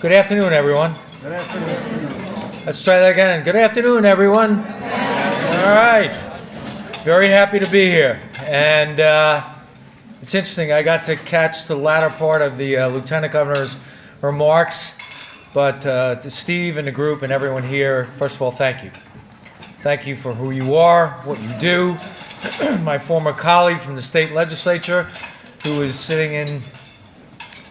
Good afternoon, everyone. Good afternoon. Let's try that again. Good afternoon, everyone. All right. Very happy to be here. And it's interesting, I got to catch the latter part of the Lieutenant Governor's remarks. But to Steve and the group and everyone here, first of all, thank you. Thank you for who you are, what you do. My former colleague from the state legislature, who is sitting in,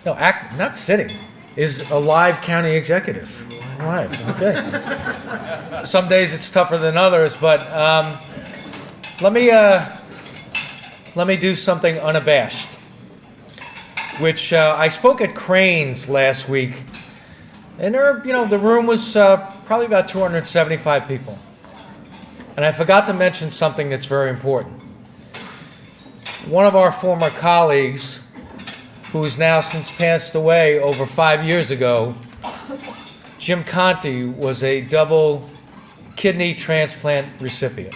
not sitting, is a live county executive. Live, okay. Some days it's tougher than others, but let me do something unabashed, which I spoke at Crane's last week, and there, the room was probably about 275 people. And I forgot to mention something that's very important. One of our former colleagues, who has now since passed away over 5 years ago, Jim Conti, was a double kidney transplant recipient.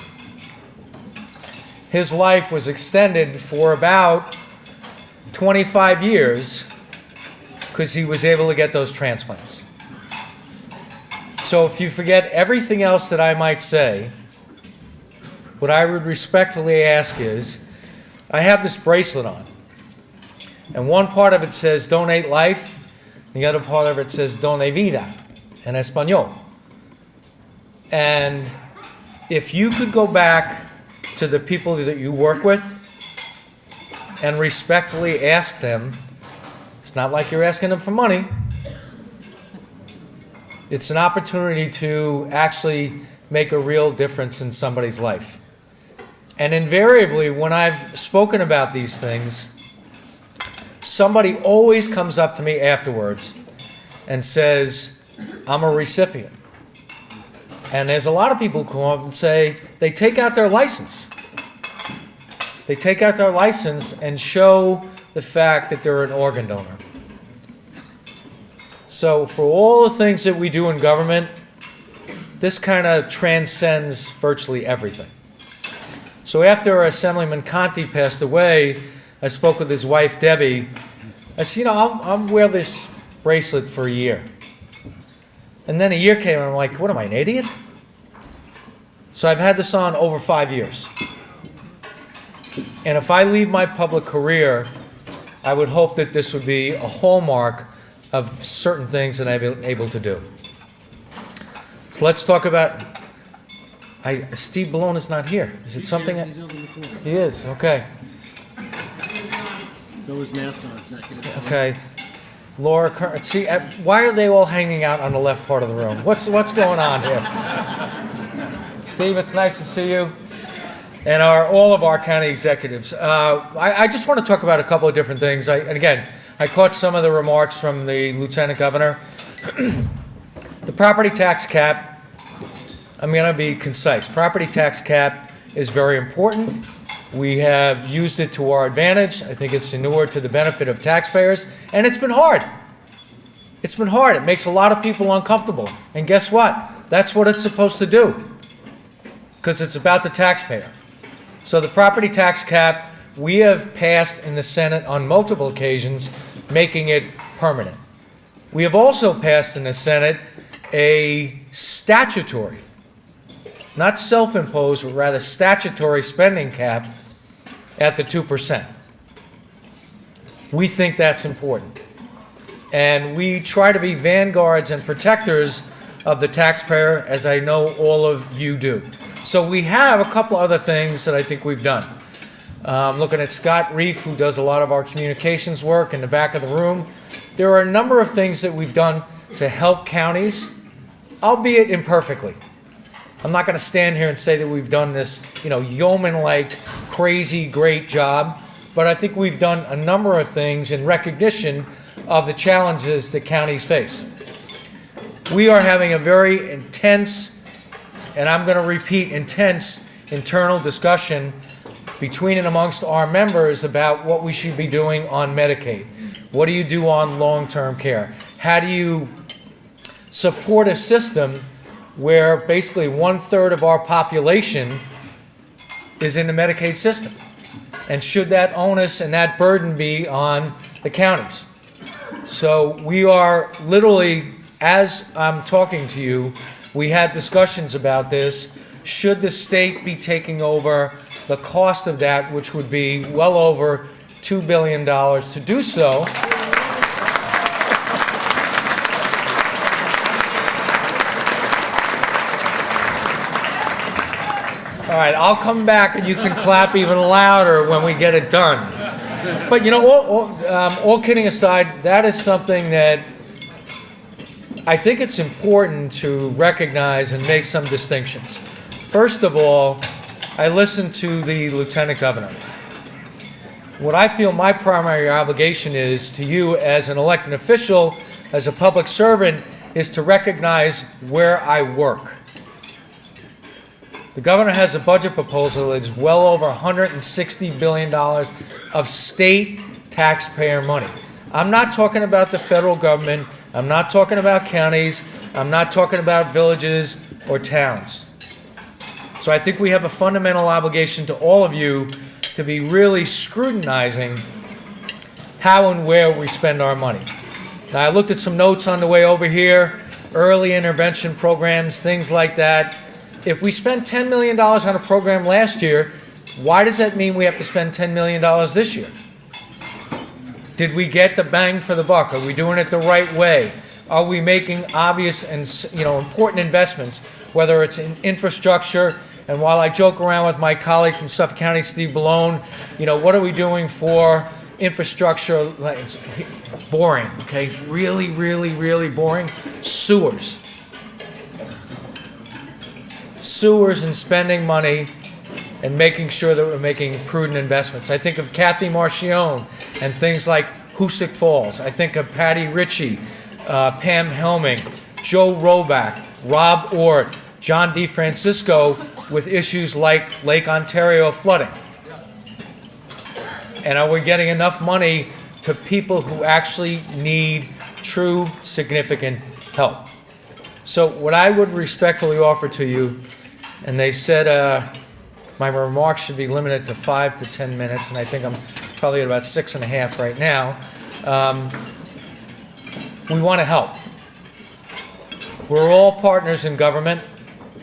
His life was extended for about 25 years because he was able to get those transplants. So if you forget everything else that I might say, what I would respectfully ask is, I have this bracelet on, and one part of it says donate life, the other part of it says done vida in Espanol. And if you could go back to the people that you work with and respectfully ask them, it's not like you're asking them for money, it's an opportunity to actually make a real difference in somebody's life. And invariably, when I've spoken about these things, somebody always comes up to me afterwards and says, I'm a recipient. And there's a lot of people who come up and say, they take out their license. They take out their license and show the fact that they're an organ donor. So for all the things that we do in government, this kind of transcends virtually everything. So after Assemblyman Conti passed away, I spoke with his wife, Debbie. I said, I'll wear this bracelet for a year. And then a year came, and I'm like, what am I, an idiot? So I've had this on over 5 years. And if I leave my public career, I would hope that this would be a hallmark of certain things that I've been able to do. So let's talk about... Steve Ballone is not here. Is it something? He's over in the corner. He is, okay. So is NASA executive. Okay. Laura, see, why are they all hanging out on the left part of the room? What's going on here? Steve, it's nice to see you. And all of our county executives. I just want to talk about a couple of different things. And again, I caught some of the remarks from the Lieutenant Governor. The property tax cap, I'm going to be concise. Property tax cap is very important. We have used it to our advantage. I think it's inured to the benefit of taxpayers, and it's been hard. It's been hard. It makes a lot of people uncomfortable. And guess what? That's what it's supposed to do, because it's about the taxpayer. So the property tax cap, we have passed in the Senate on multiple occasions, making it permanent. We have also passed in the Senate a statutory, not self-imposed, but rather statutory spending cap at the 2%. We think that's important. And we try to be vanguards and protectors of the taxpayer, as I know all of you do. So we have a couple other things that I think we've done. Looking at Scott Reef, who does a lot of our communications work in the back of the room. There are a number of things that we've done to help counties, albeit imperfectly. I'm not going to stand here and say that we've done this, yeoman-like, crazy, great job, but I think we've done a number of things in recognition of the challenges that counties face. We are having a very intense, and I'm going to repeat, intense internal discussion between and amongst our members about what we should be doing on Medicaid. What do you do on long-term care? How do you support a system where basically 1/3 of our population is in the Medicaid system? And should that onus and that burden be on the counties? So we are literally, as I'm talking to you, we had discussions about this. Should the state be taking over the cost of that, which would be well over $2 billion to do so? All right, I'll come back and you can clap even louder when we get it done. But you know, all kidding aside, that is something that I think it's important to recognize and make some distinctions. First of all, I listened to the Lieutenant Governor. What I feel my primary obligation is to you as an elected official, as a public servant, is to recognize where I work. The governor has a budget proposal that is well over $160 billion of state taxpayer money. I'm not talking about the federal government. I'm not talking about counties. I'm not talking about villages or towns. So I think we have a fundamental obligation to all of you to be really scrutinizing how and where we spend our money. Now, I looked at some notes on the way over here, early intervention programs, things like that. If we spent $10 million on a program last year, why does that mean we have to spend $10 million this year? Did we get the bang for the buck? Are we doing it the right way? Are we making obvious and important investments, whether it's in infrastructure? And while I joke around with my colleague from Suffolk County, Steve Ballone, what are we doing for infrastructure? Like, it's boring, okay? Really, really, really boring. Sewers. Sewers and spending money and making sure that we're making prudent investments. I think of Kathy Marchione and things like Hoosick Falls. I think of Patty Ritchie, Pam Helming, Joe Roback, Rob Ort, John DeFrancisco with issues like Lake Ontario flooding. And are we getting enough money to people who actually need true, significant help? So what I would respectfully offer to you, and they said my remarks should be limited to 5 to 10 minutes, and I think I'm probably at about 6.5 right now. We want to help. We're all partners in government.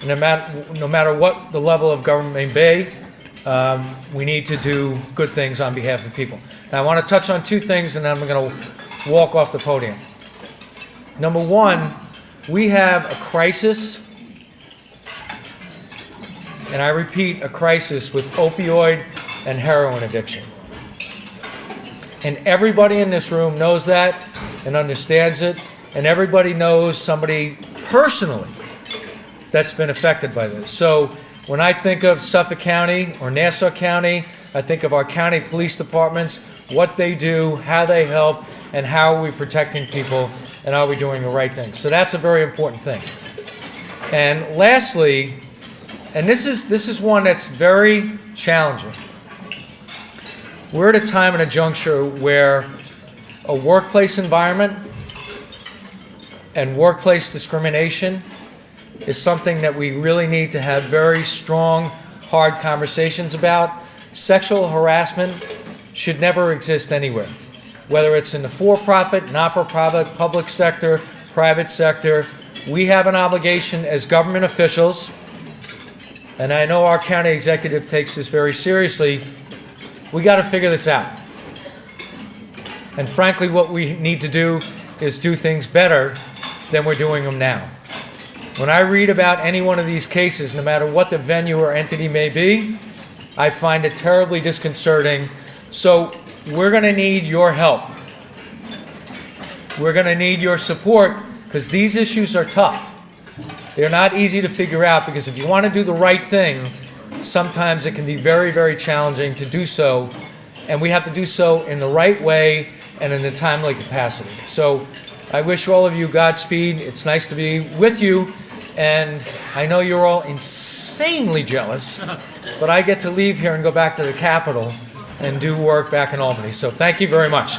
No matter what the level of government may be, we need to do good things on behalf of people. Now, I want to touch on two things, and then I'm going to walk off the podium. Number one, we have a crisis, and I repeat, a crisis with opioid and heroin addiction. And everybody in this room knows that and understands it, and everybody knows somebody personally that's been affected by this. So when I think of Suffolk County or Nassau County, I think of our county police departments, what they do, how they help, and how are we protecting people, and are we doing the right thing. So that's a very important thing. And lastly, and this is one that's very challenging. We're at a time and a juncture where a workplace environment and workplace discrimination is something that we really need to have very strong, hard conversations about. Sexual harassment should never exist anywhere, whether it's in the for-profit, not-for-profit, public sector, private sector. We have an obligation as government officials, and I know our county executive takes this very seriously. We got to figure this out. And frankly, what we need to do is do things better than we're doing them now. When I read about any one of these cases, no matter what the venue or entity may be, I find it terribly disconcerting. So we're going to need your help. We're going to need your support because these issues are tough. They're not easy to figure out because if you want to do the right thing, sometimes it can be very, very challenging to do so. And we have to do so in the right way and in a timely capacity. So I wish all of you Godspeed. It's nice to be with you. And I know you're all insanely jealous, but I get to leave here and go back to the Capitol and do work back in Albany. So thank you very much.